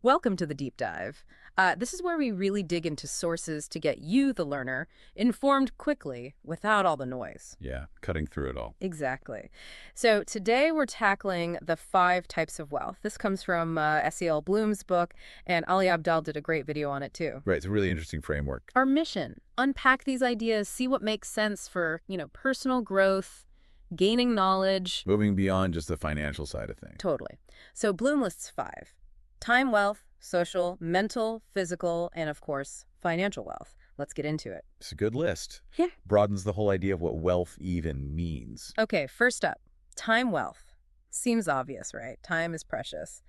Welcome to the deep dive. This is where we really dig into sources to get you, the learner, informed quickly without all the noise. Yeah, cutting through it all. Exactly. So today we're tackling the 5 types of wealth. This comes from SEL Bloom's book, and Ali Abdal did a great video on it too. Right, it's a really interesting framework. Our mission, unpack these ideas, see what makes sense for, personal growth, gaining knowledge. Moving beyond just the financial side of things. Totally. So Bloom lists 5. Time wealth, social, mental, physical, and of course, financial wealth. Let's get into it. It's a good list. Yeah. Broadens the whole idea of what wealth even means. Okay, first up, time wealth. Seems obvious, right? Time is precious.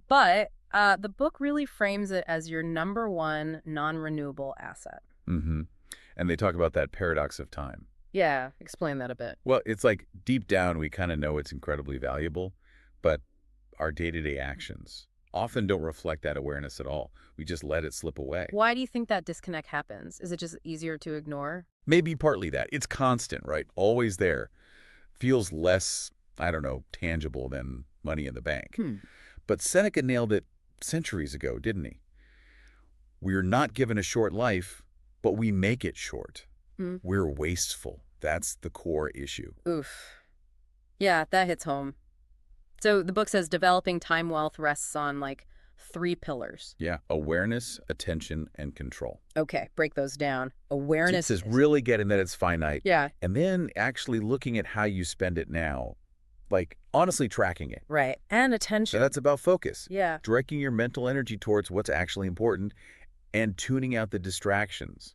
But the book really frames it as your number one non-renewable asset. Mm-hmm. And they talk about that paradox of time. Yeah, explain that a bit. Well, it's like deep down we kind of know it's incredibly valuable, but our day-to-day actions often don't reflect that awareness at all. We just let it slip away. Why do you think that disconnect happens? Is it just easier to ignore? Maybe partly that. It's constant, right? Always there. Feels less, I don't know, tangible than money in the bank. But Seneca nailed it centuries ago, didn't he? We're not given a short life, but we make it short. We're wasteful. That's the core issue. Oof. Yeah, that hits home. So the book says developing time wealth rests on like 3 pillars. Yeah, awareness, attention, and control. Okay, break those down. Awareness This is really getting that it's finite. Yeah, And then actually looking at how you spend it now. Like, honestly tracking it. right. And So attention. that's about focus. Yeah. Directing your mental energy towards what's actually important and tuning out the distractions,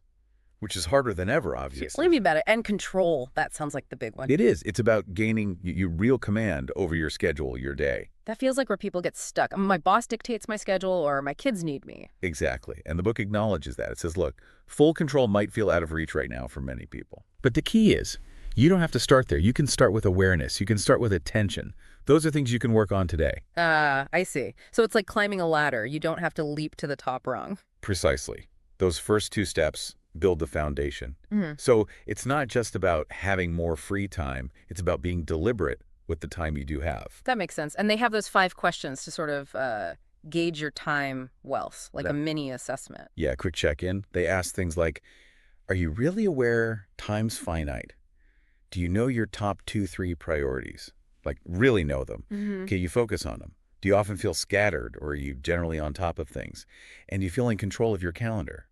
which is harder than ever, obviously. Tell me about it. And control. That sounds like the big one. It is. It's about gaining your real command over your schedule, your day. That feels like where people get stuck. My boss dictates my schedule or my kids need me. Exactly. And the book acknowledges that. It says, look, full control might feel out of reach right now for many people. But the key is, you don't have to start there. You can start with awareness. You can start with attention. Those are things you can work on today. I see. So it's like climbing a ladder. You don't have to leap to the top rung. Precisely. Those first 2 steps build the foundation. So it's not just about having more free time. It's about being deliberate with the time you do have. That makes sense. And they have those 5 questions to sort of gauge your time wealth, like a mini assessment. Yeah, quick check-in. They ask things like, are you really aware time's finite? Do you know your top 2, 3 priorities? Like, really know them. Can you focus on them? Do you often feel scattered, or are you generally on top of things? And do you feel in control of your calendar?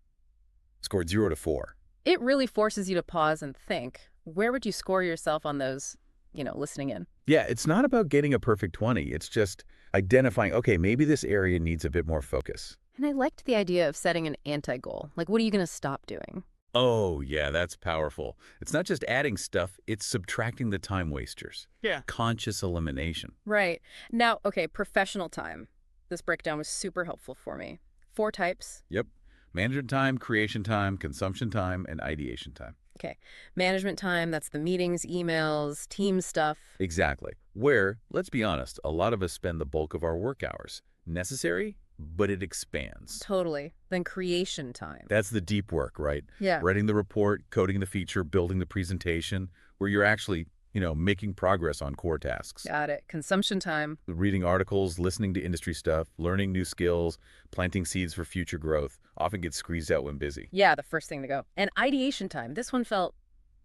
Scored 0 to 4. It really forces you to pause and think. Where would you score yourself on those, listening in? Yeah, it's not about getting a perfect 20. It's just identifying, okay, maybe this area needs a bit more focus. And I liked the idea of setting an anti-goal. Like, what are you going to stop doing? Oh, yeah, that's powerful. It's not just adding stuff, it's subtracting the time wasters. Yeah. Conscious elimination. Right. Now, okay, professional time. This breakdown was super helpful for me. 4 types. Yep. Management time, creation time, consumption time, and ideation time. Okay. Management time, that's the meetings, emails, team stuff. Exactly. Where, let's be honest, a lot of us spend the bulk of our work hours. Necessary, but it expands. Totally. Then creation time. That's the deep work, right? Yeah. Writing the report, coding the feature, building the presentation, where you're actually, making progress on core tasks. Got it. Consumption time. Reading articles, listening to industry stuff, learning new skills, planting seeds for future growth often gets squeezed out when busy. Yeah, the first thing to go. And ideation time. This one felt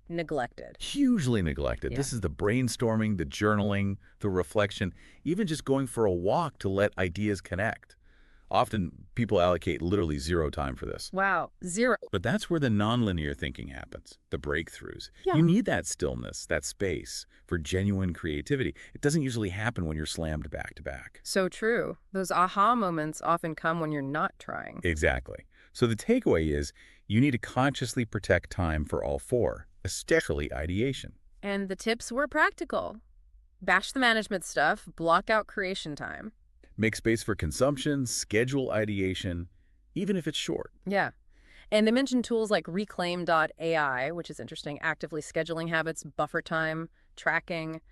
neglected. Hugely neglected. Yeah. This is the brainstorming, the journaling, the reflection, even just going for a walk to let ideas connect. Often people allocate literally 0 time for this. Wow. 0. But that's where the nonlinear thinking happens, the breakthroughs. Yeah. You need that stillness, that space for genuine creativity. It doesn't usually happen when you're slammed back to back. So true. Those aha moments often come when you're not trying. Exactly. So the takeaway is you need to consciously protect time for all 4, especially ideation. And the tips were practical. Bash the management stuff, block out creation time. Make space for consumption, schedule ideation, even if it's short. Yeah. And they mentioned tools like reclaim.ai, which is interesting, actively scheduling habits, buffer time, tracking,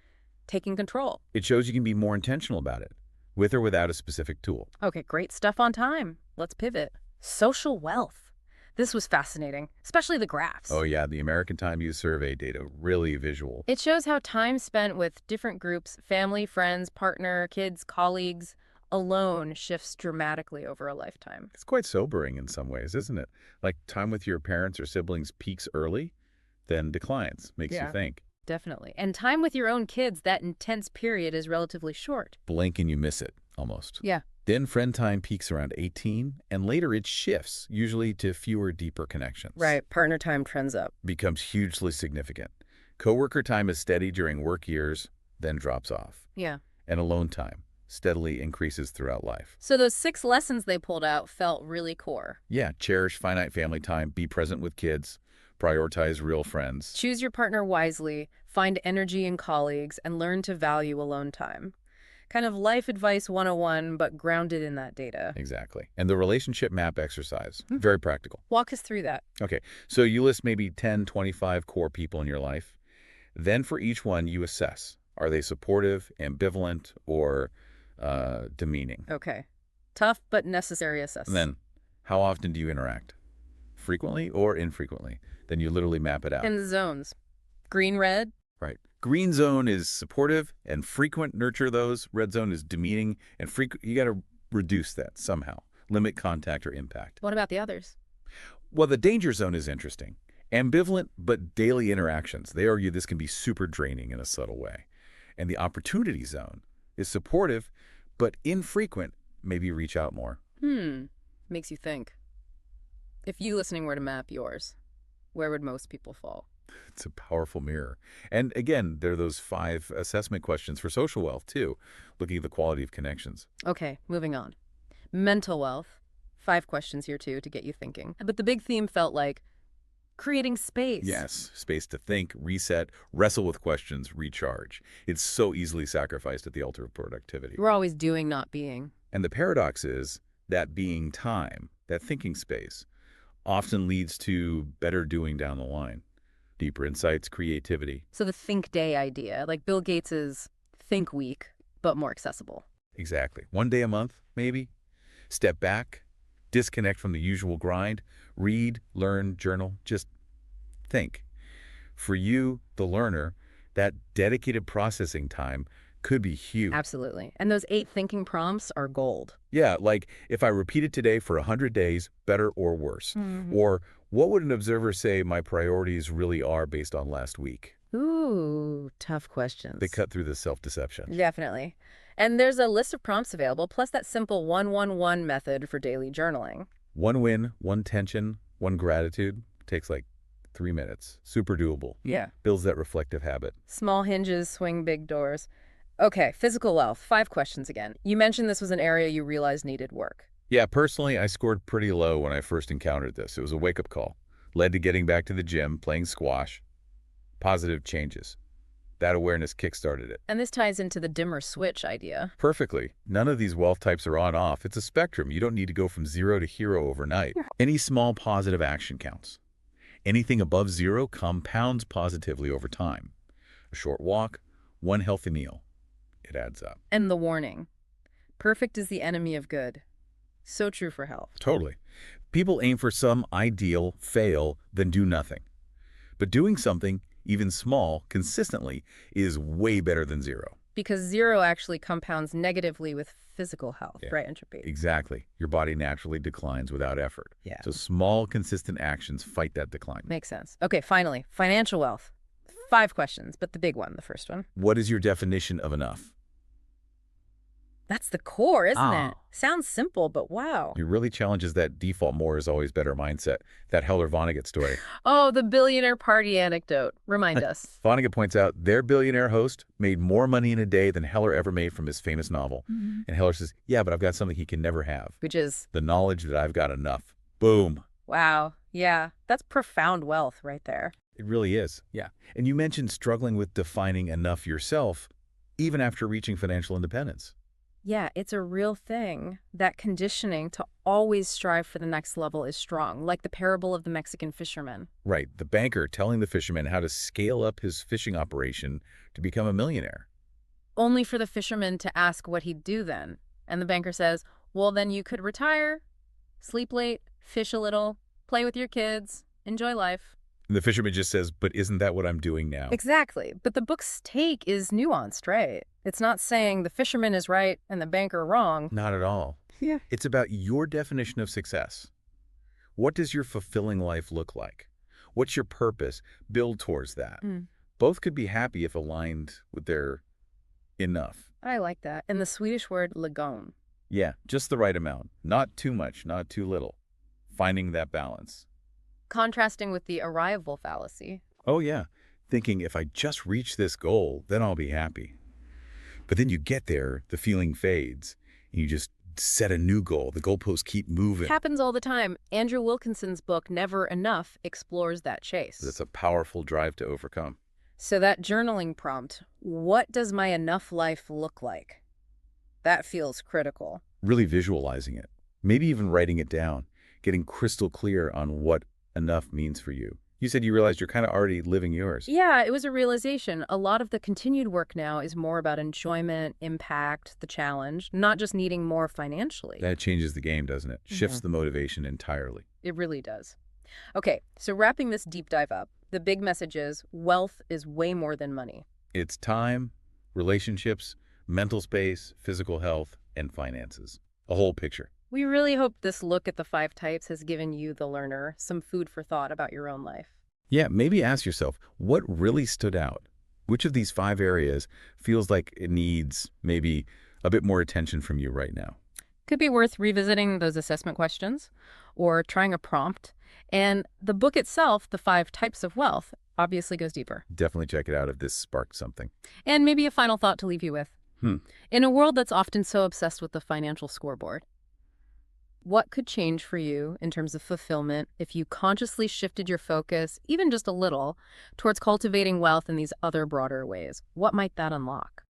taking control. It shows you can be more intentional about it, with or without a specific tool. Okay, great stuff on time. Let's pivot. Social wealth. This was fascinating, especially the graphs. Oh yeah, the American Time Use Survey data, really visual. It shows how time spent with different groups, family, friends, partner, kids, colleagues, alone shifts dramatically over a lifetime. It's quite sobering in some ways, isn't it? Like time with your parents or siblings peaks early, then declines, makes you Yeah. think. Definitely. And time with your own kids, that intense period is relatively short. Blink and you miss it, almost. Yeah. Then friend time peaks around 18, and later it shifts, usually to fewer, deeper connections. Right. Partner time trends up. Becomes hugely significant. Coworker time is steady during work years, then drops off. Yeah. And alone time steadily increases throughout life. So those 6 lessons they pulled out felt really core. Yeah, cherish finite family time, be present with kids, prioritize real friends. Choose your partner wisely, find energy in colleagues, and learn to value alone time. Kind of life advice 101, but grounded in that data. Exactly. And the relationship map exercise, very practical. Walk us through that. Okay, so you list maybe 10, 25 core people in your life. Then for each one, you assess. Are they supportive, ambivalent, or demeaning? Okay. Tough but necessary assessment. And then, how often do you interact? Frequently or infrequently? Then you literally map it out. And the zones. Green, red. Right. Green zone is supportive and frequent, nurture those. Red zone is demeaning and frequent. You got to reduce that somehow. Limit contact or impact. What about the others? Well, the danger zone is interesting. Ambivalent but daily interactions. They argue this can be super draining in a subtle way. And the opportunity zone is supportive but infrequent. Maybe reach out more. Makes you think. If you listening were to map yours, where would most people fall? It's a powerful mirror. And again, there are those 5 assessment questions for social wealth, too, looking at the quality of connections. Okay, moving on. Mental wealth. 5 questions here, too, to get you thinking. But the big theme felt like creating space. Yes, space to think, reset, wrestle with questions, recharge. It's so easily sacrificed at the altar of productivity. We're always doing, not being. And the paradox is that being time, that thinking space, often leads to better doing down the line. Deeper insights, creativity. So the think day idea, like Bill Gates's think week, but more accessible. Exactly. 1 day a month, maybe. Step back, disconnect from the usual grind, read, learn, journal, just think. For you, the learner, that dedicated processing time could be huge. Absolutely. And those 8 thinking prompts are gold. Yeah, like if I repeat it today for 100 days, better or worse? Or what would an observer say my priorities really are based on last week? Ooh, tough questions. They cut through the self-deception. Definitely. And there's a list of prompts available, plus that simple 1-1-1 method for daily journaling. 1 win, 1 tension, 1 gratitude. Takes like 3 minutes. Super doable. Yeah. Builds that reflective habit. Small hinges swing big doors. Okay, physical wealth. 5 questions again. You mentioned this was an area you realized needed work. Yeah, personally, I scored pretty low when I first encountered this. It was a wake-up call. Led to getting back to the gym, playing squash. Positive changes. That awareness kickstarted it. And this ties into the dimmer switch idea. Perfectly. None of these wealth types are on-off. It's a spectrum. You don't need to go from 0 to hero overnight. Any small positive action counts. Anything above 0 compounds positively over time. A short walk, 1 healthy meal. It adds up. And the warning. Perfect is the enemy of good. So true for health. Totally. People aim for some ideal, fail, then do nothing. But doing something, even small, consistently, is way better than 0. Because 0 actually compounds negatively with physical health, Yeah. right, entropy? Exactly. Your body naturally declines without effort. Yeah. So small, consistent actions fight that decline. Makes sense. Okay, finally, financial wealth. 5 questions, but the big one, the first one. What is your definition of enough? That's the core, isn't it? Oh. Sounds simple, but wow. It really challenges that default more is always better mindset. That Heller-Vonnegut story. Oh, the billionaire party anecdote. Remind us. Vonnegut points out their billionaire host made more money in a day than Heller ever made from his famous novel. And Heller says, yeah, but I've got something he can never have. Which is, The knowledge that I've got enough. Boom. wow, yeah, that's profound wealth right there. It really is. Yeah. And you mentioned struggling with defining enough yourself, even after reaching financial independence. Yeah, it's a real thing. That conditioning to always strive for the next level is strong, like the parable of the Mexican fisherman. Right. The banker telling the fisherman how to scale up his fishing operation to become a millionaire. Only for the fisherman to ask what he'd do then. And the banker says, well, then you could retire, sleep late, fish a little, play with your kids, enjoy life. And the fisherman just says, but isn't that what I'm doing now? Exactly. But the book's take is nuanced, right? It's not saying the fisherman is right and the banker wrong. Not at all. Yeah. It's about your definition of success. What does your fulfilling life look like? What's your purpose? Build towards that. Both could be happy if aligned with their enough. I like that. And the Swedish word lagom. Yeah, just the right amount. Not too much, not too little. Finding that balance. Contrasting with the arrival fallacy. Oh yeah, thinking if I just reach this goal, then I'll be happy. But then you get there, the feeling fades, and you just set a new goal. The goalposts keep moving. Happens all the time. Andrew Wilkinson's book, Never Enough, explores that chase. That's a powerful drive to overcome. So that journaling prompt, what does my enough life look like? That feels critical. Really visualizing it. Maybe even writing it down. Getting crystal clear on what enough means for you. You said you realized you're kind of already living yours. Yeah, it was a realization. A lot of the continued work now is more about enjoyment, impact, the challenge, not just needing more financially. That changes the game, doesn't it? Shifts the motivation entirely. It really does. Okay, so wrapping this deep dive up, the big message is wealth is way more than money. It's time, relationships, mental space, physical health, and finances. A whole picture. We really hope this look at the 5 types has given you, the learner, some food for thought about your own life. Yeah, maybe ask yourself, what really stood out? Which of these 5 areas feels like it needs maybe a bit more attention from you right now? Could be worth revisiting those assessment questions or trying a prompt. And the book itself, The 5 Types of Wealth, obviously goes deeper. Definitely check it out if this sparked something. And maybe a final thought to leave you with. In a world that's often so obsessed with the financial scoreboard, what could change for you in terms of fulfillment if you consciously shifted your focus, even just a little, towards cultivating wealth in these other broader ways? What might that unlock?